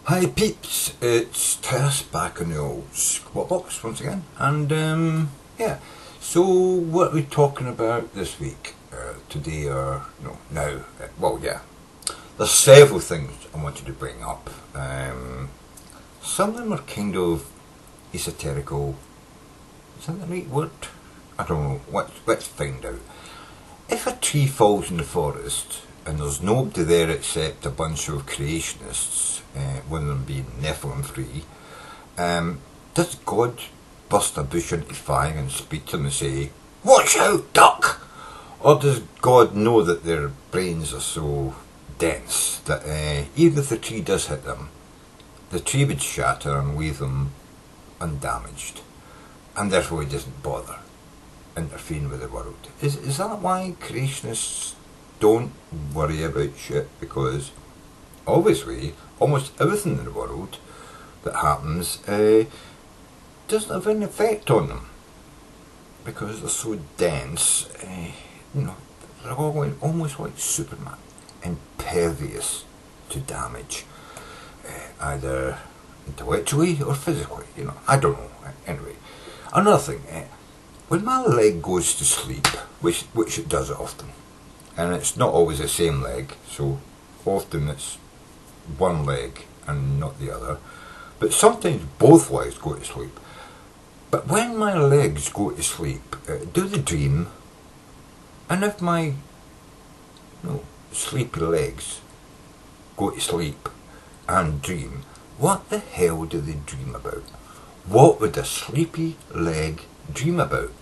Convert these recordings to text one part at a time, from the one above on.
Hi peeps, it's Terse back in the old squat box once again, and yeah, so what are we talking about this week? Today or no, now, well yeah, there's several things I wanted to bring up. Some of them are kind of esoterical, is that the right word? I don't know, let's find out. If a tree falls in the forest and there's nobody there except a bunch of creationists, one of them being Nephilim free, does God burst a bush into fire and speak to them and say, "Watch out, duck"? Or does God know that their brains are so dense that even if the tree does hit them, the tree would shatter and leave them undamaged, and therefore he doesn't bother interfering with the world? Is that why creationists don't worry about shit? Because obviously almost everything in the world that happens doesn't have any effect on them because they're so dense. They're all almost like Superman, impervious to damage, either intellectually or physically. I don't know. Anyway, another thing. When my leg goes to sleep, which it does often, and it's not always the same leg, so often it's one leg and not the other, but sometimes both legs go to sleep. But when my legs go to sleep, do they dream? And if my sleepy legs go to sleep and dream, what the hell do they dream about? What would a sleepy leg dream about?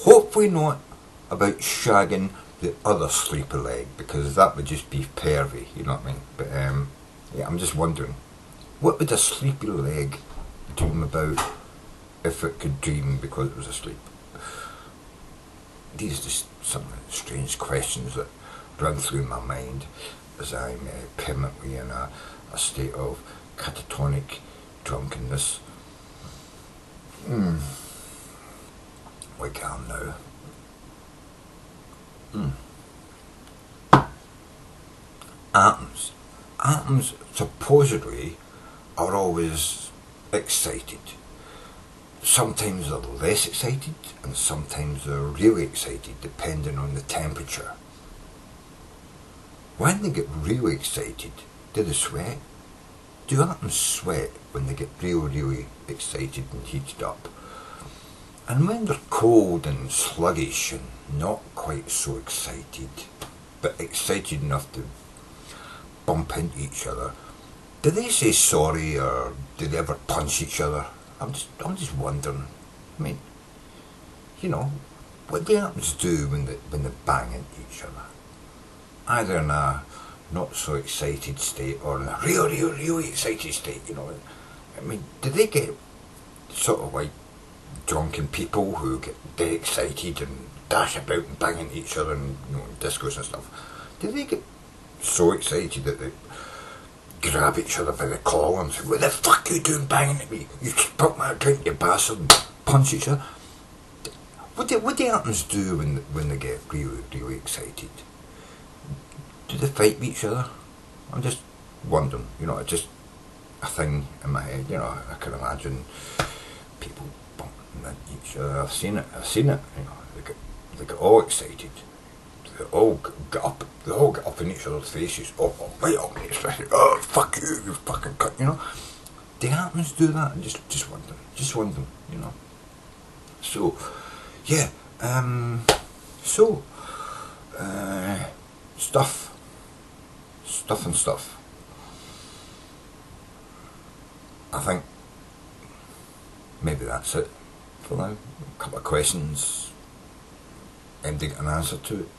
Hopefully not about shagging the other sleepy leg, because that would just be pervy, you know what I mean? But yeah, I'm just wondering, what would a sleepy leg dream about if it could dream because it was asleep? These are just some strange questions that run through my mind as I'm permanently in a state of catatonic drunkenness. Like I am now. Atoms supposedly are always excited. Sometimes they're less excited and sometimes they're really excited depending on the temperature. When they get really excited, do they sweat? Do atoms sweat when they get really excited and heated up? And when they're cold and sluggish and not quite so excited, but excited enough to bump into each other, do they say sorry or do they ever punch each other? I'm just wondering. I mean, what do atoms do when they bang into each other? Either in a not so excited state or in a really excited state, I mean, do they get sort of like drunken people who get very excited and dash about and bang into each other and discos and stuff? Do they get so excited that they grab each other by the collar and say, "What the fuck are you doing banging at me? You spilt my drink, you bastard," and punch each other? What do atoms do when they get really excited? Do they fight with each other? I'm just wondering, it's just a thing in my head, I can imagine people bumping into each other. I've seen it, they get all excited. They all get up in each other's faces. Oh, right on me, especially. Oh, fuck you, you fucking cunt, Do atoms do that? Just wondering, So, yeah, stuff. I think maybe that's it for now. A couple of questions, ending an answer to it.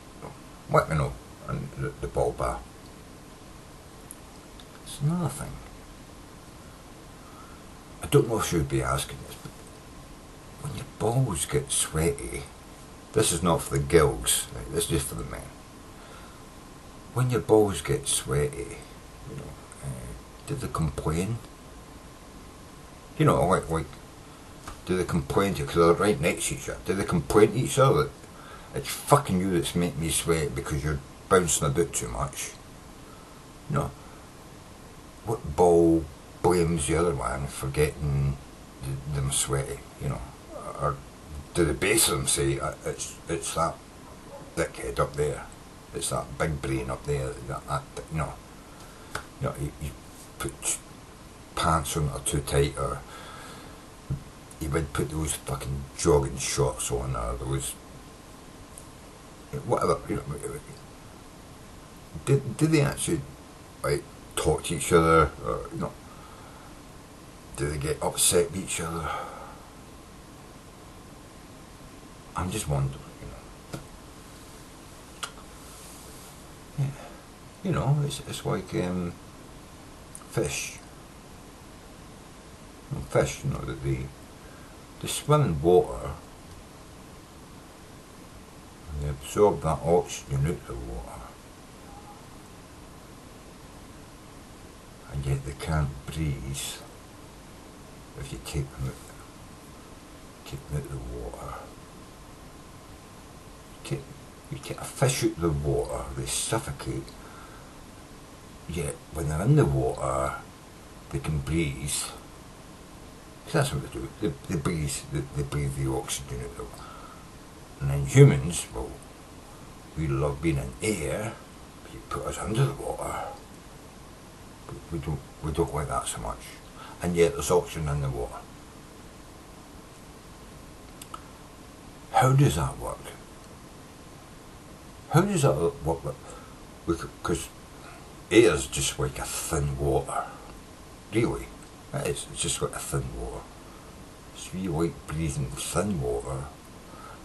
Let me know in the ball bar. It's another thing. I don't know if you would be asking this, but when your balls get sweaty, this is not for the gills, right? This is just for the men. When your balls get sweaty, do they complain? Like, do they complain to you, because they're right next to each other? Do they complain to each other that it's fucking you that's making me sweat because you're bouncing about too much? what ball blames the other one for getting them sweaty, you know? Or do the base of them say, it's that dickhead up there, it's that big brain up there, that you know, you put pants on that are too tight, or you would put those fucking jogging shorts on, or those whatever, you know. Do they actually like talk to each other, or you know, do they get upset with each other? I'm just wondering, you know. Yeah, you know, it's like fish. Fish, you know, that they swim in water and they absorb that oxygen out of the water, and yet they can't breathe if you take them out of the water. You take a fish out of the water, they suffocate, yet when they're in the water they can breathe. That's what they do. They breathe the oxygen out of the water. And then humans, well, we love being in air, but you put us under the water. We don't like that so much. And yet there's oxygen in the water. How does that work? How does that work? Because air is just like a thin water. Really. It is. It's just like a thin water. So you like breathing thin water,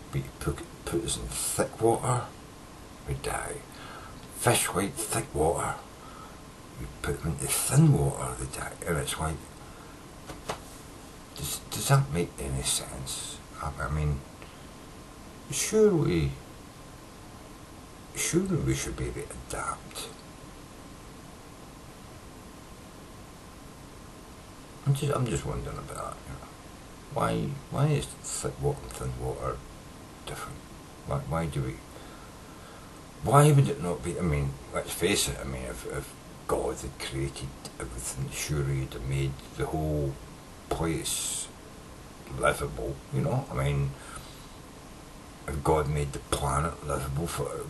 but you put us in thick water, we die. Fish like thick water, you put them into thin water, they die. And it's like, does that make any sense? I mean, surely we should be able to adapt. I'm just wondering about that, you know. Why is thick water and thin water different? Why would it not be? I mean, let's face it, I mean, if God had created everything, surely he'd have made the whole place livable, you know? I mean, if God made the planet livable,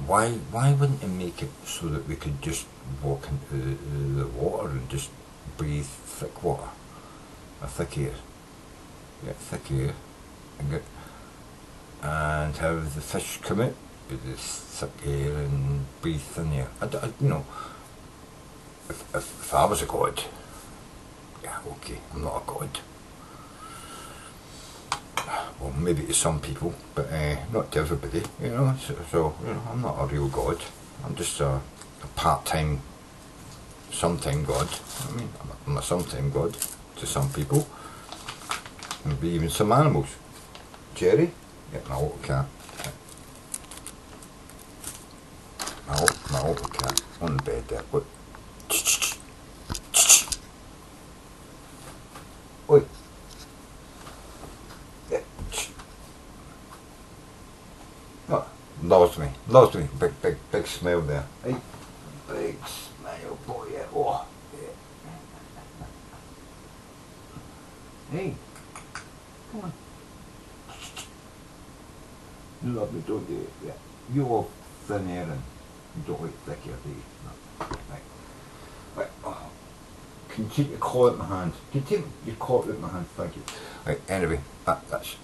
why wouldn't he make it so that we could just walk into the water and just breathe thick water? A thick air. Yeah, thick air. And have the fish come out with this thick air and breathe thin air. You know, if I was a god, yeah, okay, I'm not a god. Well, maybe to some people, but not to everybody, you know. So you know, I'm not a real god. I'm just a part-time, sometime god. I mean, I'm a sometime god to some people, maybe even some animals. Jerry, yeah, my little cat. My little cat on the bed there. Look. Oi. Yeah. Oh, loves me. Big smile there. Hey, big smile, boy. Yeah. Oh, yeah. Hey, come on. You love me, don't you? Yeah. You love thin air and you don't like thick air, do you? No. Right. Oh. Can you take your claw out my hand? Can you take your claw out my hand? Thank you. Right, anyway, that's...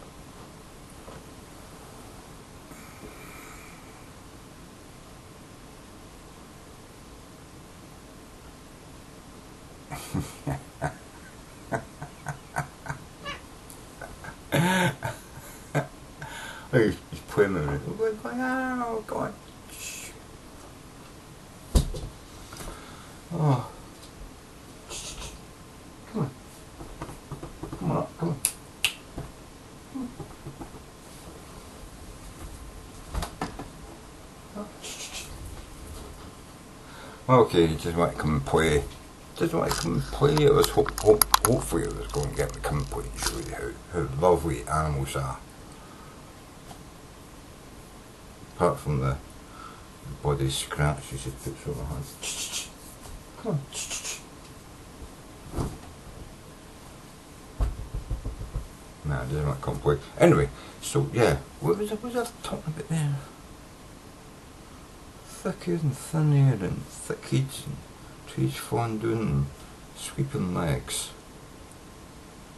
He's playing with me. We're going, oh God. Oh. Come on. Come on. Okay, you just want to come and play. I was hopefully I was going to get me to come and play and show you how lovely animals are. Apart from the body scratches it puts on my hands. Come on. doesn't want to complain. Anyway, so yeah, what was I talking about there? Thick air and thin air and thick heats and trees fondling and sweeping legs.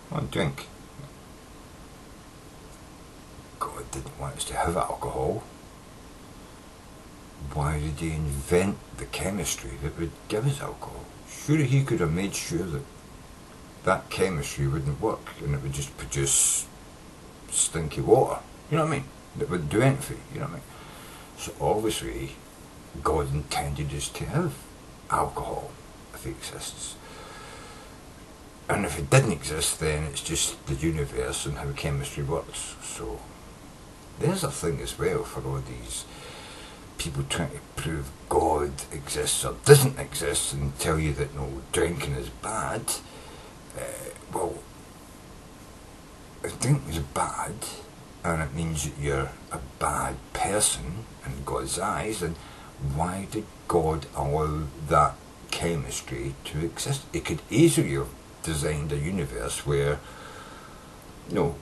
One drink. God didn't want us to have alcohol. Why did he invent the chemistry that would give us alcohol? Surely he could have made sure that that chemistry wouldn't work and it would just produce stinky water. You know what I mean? That wouldn't do anything. You know what I mean? So obviously, God intended us to have alcohol if it exists. And if it didn't exist, then it's just the universe and how chemistry works. So there's a thing as well for all these people trying to prove God exists or doesn't exist and tell you that no, drinking is bad. Well, if drinking is bad and it means that you're a bad person in God's eyes, then why did God allow that chemistry to exist? It could easily have designed a universe where, you know,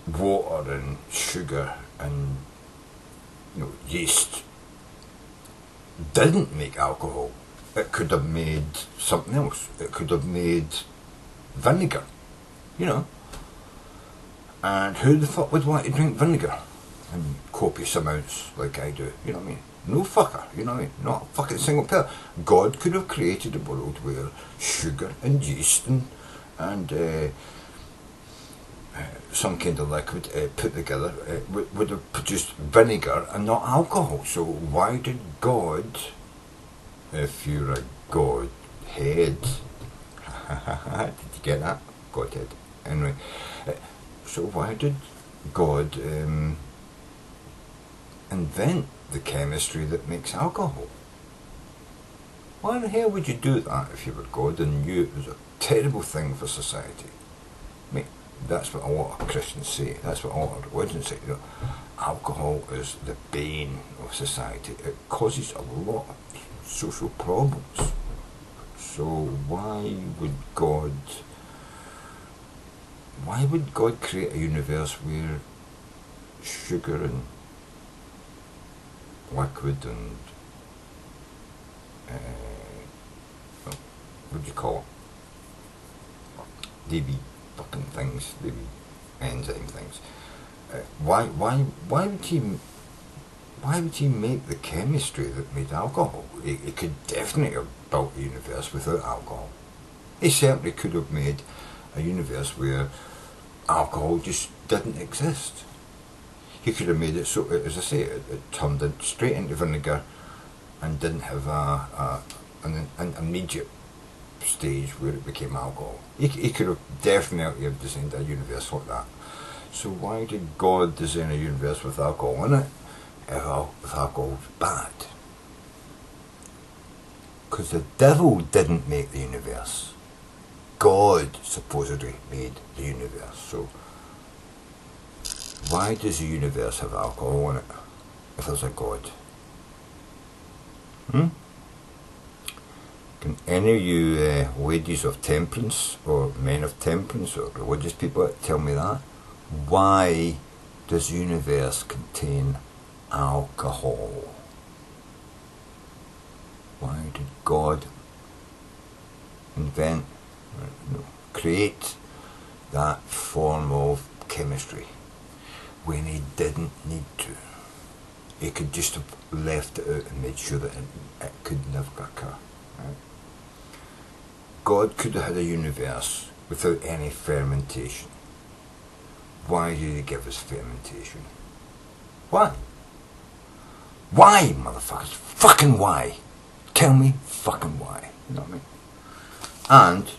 water and sugar and, you know, yeast didn't make alcohol. It could have made something else. It could have made vinegar, you know. And who the fuck would want to drink vinegar in copious amounts like I do? You know what I mean? No fucker, you know what I mean? Not a fucking single person. God could have created a world where sugar and yeast and some kind of liquid put together would have produced vinegar and not alcohol. So why did God, if you're a Godhead, did you get that? Godhead. Anyway, so why did God invent the chemistry that makes alcohol? Why the hell would you do that if you were God and knew it was a terrible thing for society? I mean, that's what a lot of Christians say. That's what a lot of religions say. You know, alcohol is the bane of society. It causes a lot of social problems. So why would God create a universe where sugar and liquid and what do you call it? They be fucking things, they be enzyme things. Why would he make the chemistry that made alcohol? He could definitely have built a universe without alcohol. He certainly could have made a universe where alcohol just didn't exist. He could have made it so, as I say, it turned it straight into vinegar and didn't have an immediate stage where it became alcohol. He could have definitely have designed a universe like that. So why did God design a universe with alcohol in it if alcohol was bad? Because the devil didn't make the universe. God supposedly made the universe. So why does the universe have alcohol in it if there's a God? Can any of you ladies of temperance or men of temperance or religious people tell me that? Why does the universe contain alcohol? Why did God invent, create that form of chemistry when he didn't need to? He could just have left it out and made sure that it could never occur. Right? God could have had a universe without any fermentation. Why did he give us fermentation? Why? Why, motherfuckers? Fucking why? Tell me fucking why. You know what I mean? And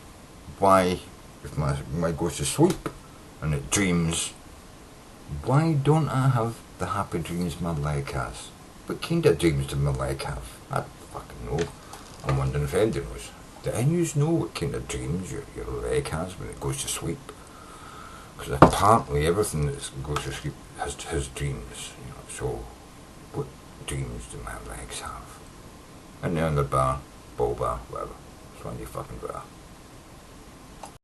why, if my goes to sleep and it dreams, why don't I have the happy dreams my leg has? What kind of dreams does my leg have? I don't fucking know. I'm wondering if anybody knows. Do any of you know what kind of dreams your leg has when it goes to sleep? Because apparently everything that goes to sleep has dreams. You know, so what dreams do my legs have? And they're on the bar, ball bar, whatever. It's one you fucking bar.